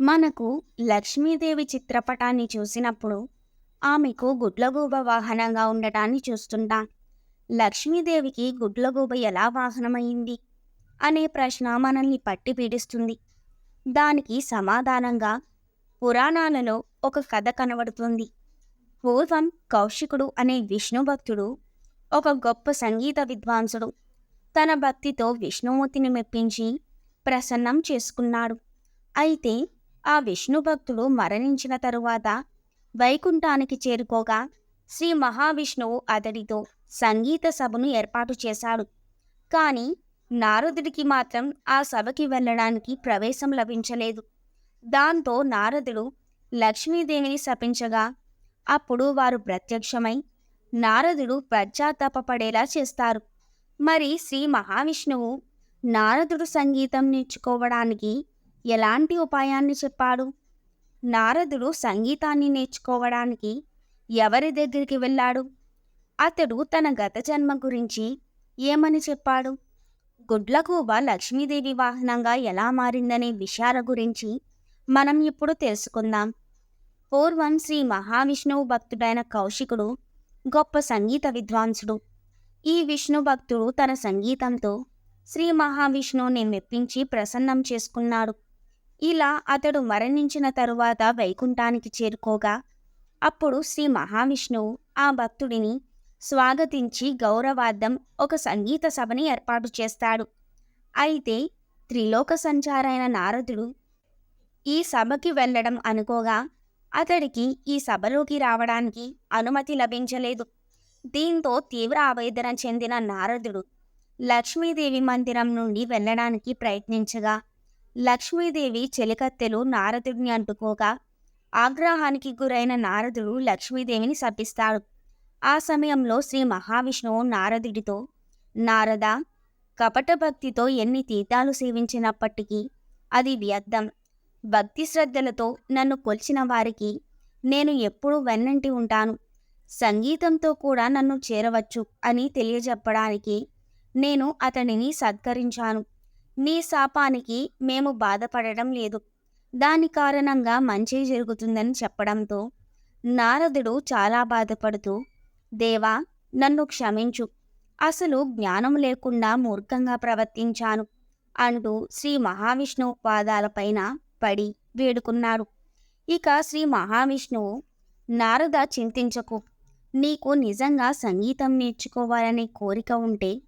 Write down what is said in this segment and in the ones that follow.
మనకు లక్ష్మీదేవి చిత్రపటాన్ని చూసినప్పుడు ఆమెకు గుడ్లగూబ వాహనంగా ఉండటాన్ని చూస్తుంటాం. లక్ష్మీదేవికి గుడ్లగూబ ఎలా వాహనమైంది అనే ప్రశ్న మనల్ని పట్టి పీడిస్తుంది. దానికి సమాధానంగా పురాణాలలో ఒక కథ కనబడుతుంది. పూర్వం కౌశికుడు అనే విష్ణు భక్తుడు ఒక గొప్ప సంగీత విద్వాంసుడు. తన భక్తితో విష్ణుమూర్తిని మెప్పించి ప్రసన్నం చేసుకున్నాడు. అయితే ఆ విష్ణు భక్తుడు మరణించిన తరువాత వైకుంఠానికి చేరుకోగా శ్రీ మహావిష్ణువు అతడితో సంగీత సభను ఏర్పాటు చేశాడు. కానీ నారదుడికి మాత్రం ఆ సభకి వెళ్ళడానికి ప్రవేశం లభించలేదు. దాంతో నారదుడు లక్ష్మీదేవిని శపించగా అప్పుడు వారు ప్రత్యక్షమై నారదుడు పశ్చాత్తాపపడేలా చేస్తారు. మరి శ్రీ మహావిష్ణువు నారదుడు సంగీతం నేర్చుకోవడానికి ఎలాంటి ఉపాయాన్ని చెప్పాడు? నారదుడు సంగీతాన్ని నేర్చుకోవడానికి ఎవరి దగ్గరికి వెళ్ళాడు? అతడు తన గత జన్మ గురించి ఏమని చెప్పాడు? గుడ్లగూబ లక్ష్మీదేవి వాహనంగా ఎలా మారిందనే విషయాల గురించి మనం ఇప్పుడు తెలుసుకుందాం. పూర్వం శ్రీ మహావిష్ణువు భక్తుడైన కౌశికుడు గొప్ప సంగీత విద్వాంసుడు. ఈ విష్ణు భక్తుడు తన సంగీతంతో శ్రీ మహావిష్ణువుని మెప్పించి ప్రసన్నం చేసుకున్నాడు. ఇలా అతడు మరణించిన తరువాత వైకుంఠానికి చేరుకోగా అప్పుడు శ్రీ మహావిష్ణువు ఆ భక్తుడిని స్వాగతించి గౌరవార్థం ఒక సంగీత సభని ఏర్పాటు చేస్తాడు. అయితే త్రిలోక సంచారైన నారదుడు ఈ సభకి వెళ్ళడం అనుకోగా అతడికి ఈ సభలోకి రావడానికి అనుమతి లభించలేదు. దీంతో తీవ్ర ఆవేదన చెందిన నారదుడు లక్ష్మీదేవి మందిరం నుండి వెళ్ళడానికి ప్రయత్నించగా లక్ష్మీదేవి చెలికత్తెలు నారదుడిని అంటుకోగా ఆగ్రహానికి గురైన నారదుడు లక్ష్మీదేవిని శపిస్తాడు. ఆ సమయంలో శ్రీ మహావిష్ణువు నారదుడితో, నారద, కపట భక్తితో ఎన్ని తీర్థాలు సేవించినప్పటికీ అది వ్యర్థం. భక్తి శ్రద్ధలతో నన్ను కొలిచిన వారికి నేను ఎప్పుడూ వెన్నంటి ఉంటాను. సంగీతంతో కూడా నన్ను చేరవచ్చు అని తెలియజెప్పడానికి నేను అతనిని సత్కరించాను. నీ శాపానికి మేము బాధపడడం లేదు. దాని కారణంగా మంచి జరుగుతుందని చెప్పడంతో నారదుడు చాలా బాధపడుతూ, దేవా, నన్ను క్షమించు. అసలు జ్ఞానం లేకుండా మూర్ఖంగా ప్రవర్తించాను అంటూ శ్రీ మహావిష్ణువు పాదాలపైన పడి వేడుకున్నాడు. ఇక శ్రీ మహావిష్ణువు, నారద, చింతించకు. నీకు నిజంగా సంగీతం నేర్చుకోవాలనే కోరిక ఉంటే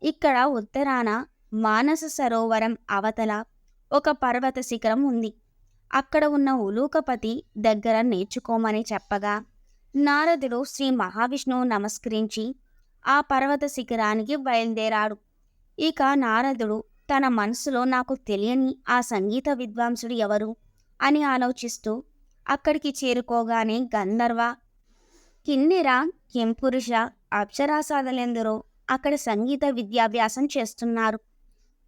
ఇక్కడ ఉత్తరాన మానస సరోవరం అవతల ఒక పర్వత శిఖరం ఉంది. అక్కడ ఉన్న ఉలూకపతి దగ్గర నేర్చుకోమని చెప్పగా నారదుడు శ్రీ మహావిష్ణువు నమస్కరించి ఆ పర్వత శిఖరానికి బయలుదేరాడు. ఇక నారదుడు తన మనసులో నాకు తెలియని ఆ సంగీత విద్వాంసుడు ఎవరు అని ఆలోచిస్తూ అక్కడికి చేరుకోగానే గంధర్వ, కిన్నెర, కింపురుష, అప్సరాసాదులెందరో అక్కడ సంగీత విద్యాభ్యాసం చేస్తున్నారు.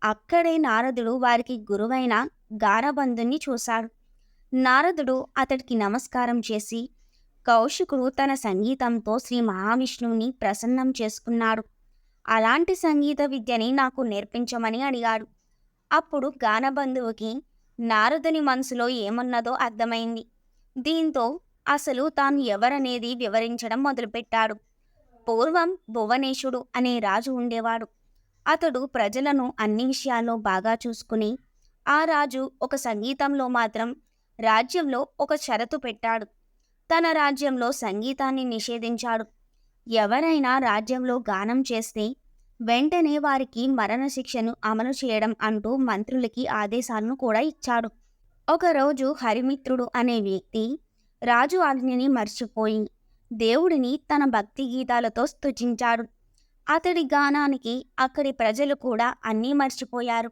అక్కడే నారదుడు వారికి గురువైన గానబంధుని చూశాడు. నారదుడు అతడికి నమస్కారం చేసి కౌశికుడు తన సంగీతంతో శ్రీ మహావిష్ణువుని ప్రసన్నం చేసుకున్నాడు. అలాంటి సంగీత విద్యని నాకు నేర్పించమని అడిగాడు. అప్పుడు గానబంధువుకి నారదుని మనసులో ఏమున్నదో అర్థమైంది. దీంతో అసలు తాను ఎవరనేది వివరించడం మొదలుపెట్టాడు. పూర్వం భువనేశుడు అనే రాజు ఉండేవాడు. అతడు ప్రజలను అన్ని విషయాల్లో బాగా చూసుకుని ఆ రాజు ఒక సంగీతంలో మాత్రం రాజ్యంలో ఒక షరతు పెట్టాడు. తన రాజ్యంలో సంగీతాన్ని నిషేధించాడు. ఎవరైనా రాజ్యంలో గానం చేస్తే వెంటనే వారికి మరణశిక్షను అమలు చేయడం అంటూ మంత్రులకి ఆదేశాలను కూడా ఇచ్చాడు. ఒకరోజు హరిమిత్రుడు అనే వ్యక్తి రాజు ఆజ్ఞని మర్చిపోయి దేవుడిని తన భక్తి గీతాలతో స్తుతించాడు. అతడి గానానికి అక్కడి ప్రజలు కూడా అన్నీ మర్చిపోయారు.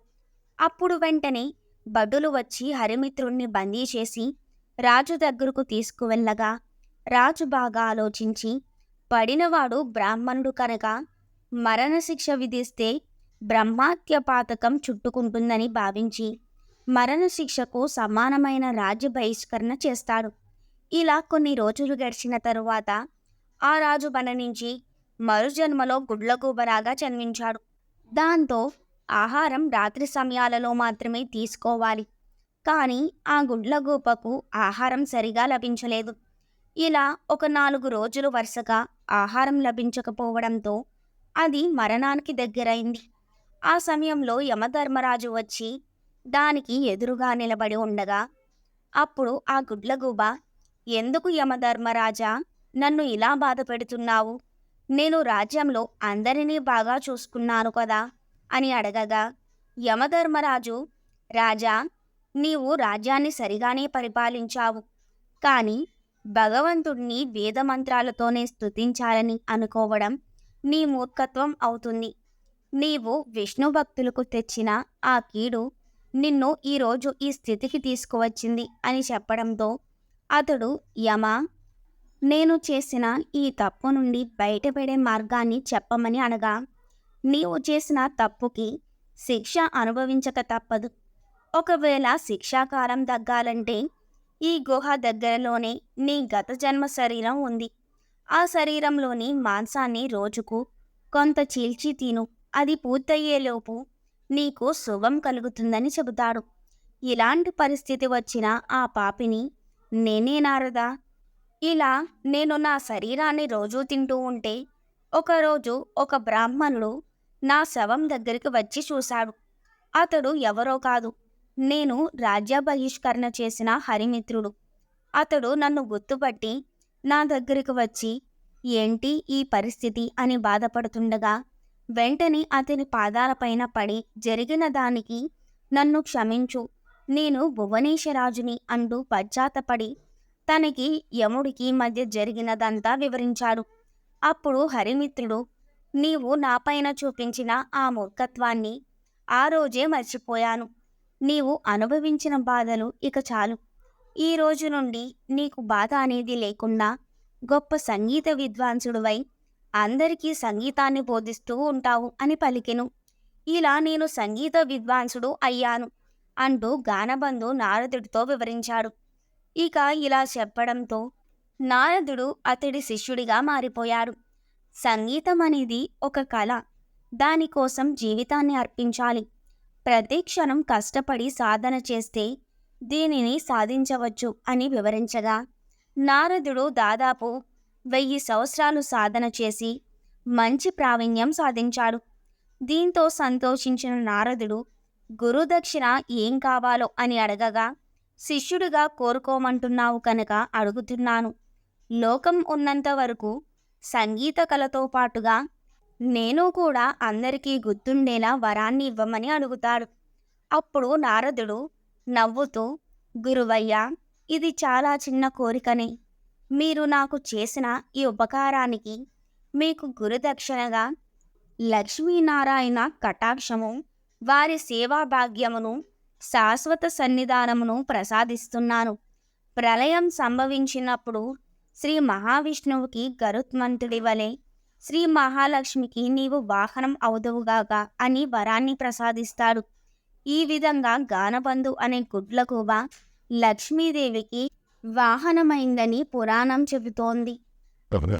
అప్పుడు వెంటనే భటులు వచ్చి హరిమిత్రుణ్ణి బందీ చేసి రాజు దగ్గరకు తీసుకువెళ్ళగా రాజు బాగా ఆలోచించి పడినవాడు బ్రాహ్మణుడు కనుక మరణశిక్ష విధిస్తే బ్రహ్మహత్య పాతకం చుట్టుకుంటుందని భావించి మరణశిక్షకు సమానమైన రాజ్య బహిష్కరణ చేస్తాడు. ఇలా కొన్ని రోజులు గడిచిన తరువాత ఆ రాజు మరణించి మరుజన్మలో గుడ్లగూబలాగా జన్మించాడు. దాంతో ఆహారం రాత్రి సమయాలలో మాత్రమే తీసుకోవాలి. కానీ ఆ గుడ్లగూబకు ఆహారం సరిగా లభించలేదు. ఇలా ఒక 4 రోజులు వరుసగా ఆహారం లభించకపోవడంతో అది మరణానికి దగ్గరైంది. ఆ సమయంలో యమధర్మరాజు వచ్చి దానికి ఎదురుగా నిలబడి ఉండగా, అప్పుడు ఆ గుడ్లగూబ, "ఎందుకు యమధర్మరాజా నన్ను ఇలా బాధపెడుతున్నావు? నేను రాజ్యంలో అందరినీ బాగా చూసుకున్నాను కదా" అని అడగగా, యమధర్మరాజు, "రాజా, నీవు రాజ్యాన్ని సరిగానే పరిపాలించావు. కానీ భగవంతుడిని వేదమంత్రాలతోనే స్తుతించాలని అనుకోవడం నీ మూర్ఖత్వం అవుతుంది. నీవు విష్ణు భక్తులకు తెచ్చిన ఆ కీడు నిన్ను ఈరోజు ఈ స్థితికి తీసుకువచ్చింది" అని చెప్పడంతో అతడు, "యమా, నేను చేసిన ఈ తప్పు నుండి బయటపడే మార్గాన్ని చెప్పమని అనగా, నీవు చేసిన తప్పుకి శిక్ష అనుభవించక తప్పదు. ఒకవేళ శిక్షాకాలం తగ్గాలంటే ఈ గుహ దగ్గరలోనే నీ గత జన్మ శరీరం ఉంది. ఆ శరీరంలోని మాంసాన్ని రోజుకు కొంత చీల్చి తిను. అది పూర్తయ్యేలోపు నీకు శుభం కలుగుతుందని చెబుతాడు. ఇలాంటి పరిస్థితి వచ్చిన ఆ పాపిని నేనే నారదా. ఇలా నేను నా శరీరాన్ని రోజూ తింటూ ఉంటే ఒకరోజు ఒక బ్రాహ్మణుడు నా శవం దగ్గరికి వచ్చి చూశాడు. అతడు ఎవరో కాదు, నేను రాజ్య బహిష్కరణ చేసిన హరిమిత్రుడు. అతడు నన్ను గుర్తుపట్టి నా దగ్గరికి వచ్చి, ఏంటి ఈ పరిస్థితి అని బాధపడుతుండగా, వెంటనే అతని పాదాలపైన పడి, జరిగిన దానికి నన్ను క్షమించు, నేను భువనేశ్వరాజుని అంటూ పశ్చాత్తపడి తనకి యముడికి మధ్య జరిగినదంతా వివరించాడు. అప్పుడు హరిమిత్రుడు, నీవు నాపైన చూపించిన ఆ మూర్ఖత్వాన్ని ఆ రోజే మర్చిపోయాను. నీవు అనుభవించిన బాధలు ఇక చాలు. ఈ రోజు నుండి నీకు బాధ అనేది లేకుండా గొప్ప సంగీత విద్వాంసుడివై అందరికీ సంగీతాన్ని బోధిస్తూ ఉంటావు అని పలికెను. ఇలా నేను సంగీత విద్వాంసుడు అయ్యాను అంటూ గానబంధు నారదుడితో వివరించాడు. ఇక ఇలా చెప్పడంతో నారదుడు అతడి శిష్యుడిగా మారిపోయాడు. సంగీతం అనేది ఒక కళ. దానికోసం జీవితాన్ని అర్పించాలి. ప్రతి క్షణం కష్టపడి సాధన చేస్తే దీనిని సాధించవచ్చు అని వివరించగా, నారదుడు దాదాపు 1000 సంవత్సరాలు సాధన చేసి మంచి ప్రావీణ్యం సాధించాడు. దీంతో సంతోషించిన నారదుడు గురుదక్షిణ ఏం కావాలో అని అడగగా, శిష్యుడిగా కోరుకోమంటున్నావు కనుక అడుగుతున్నాను. లోకం ఉన్నంత వరకు సంగీత కళతో పాటుగా నేను కూడా అందరికీ గుర్తుండేలా వరాన్ని ఇవ్వమని అడుగుతాడు. అప్పుడు నారదుడు నవ్వుతూ, గురువయ్యా, ఇది చాలా చిన్న కోరికనే. మీరు నాకు చేసిన ఈ ఉపకారానికి మీకు గురుదక్షిణగా లక్ష్మీనారాయణ కటాక్షము, వారి సేవా భాగ్యమును, శాశ్వత సన్నిధానమును ప్రసాదిస్తున్నాను. ప్రళయం సంభవించినప్పుడు శ్రీ మహావిష్ణువుకి గరుత్మంతుడి వలె శ్రీ మహాలక్ష్మికి నీవు వాహనం అవుదువుగాక అని వరాన్ని ప్రసాదిస్తాడు. ఈ విధంగా గానబంధు అనే గుడ్లగూబ లక్ష్మీదేవికి వాహనమైందని పురాణం చెబుతోంది.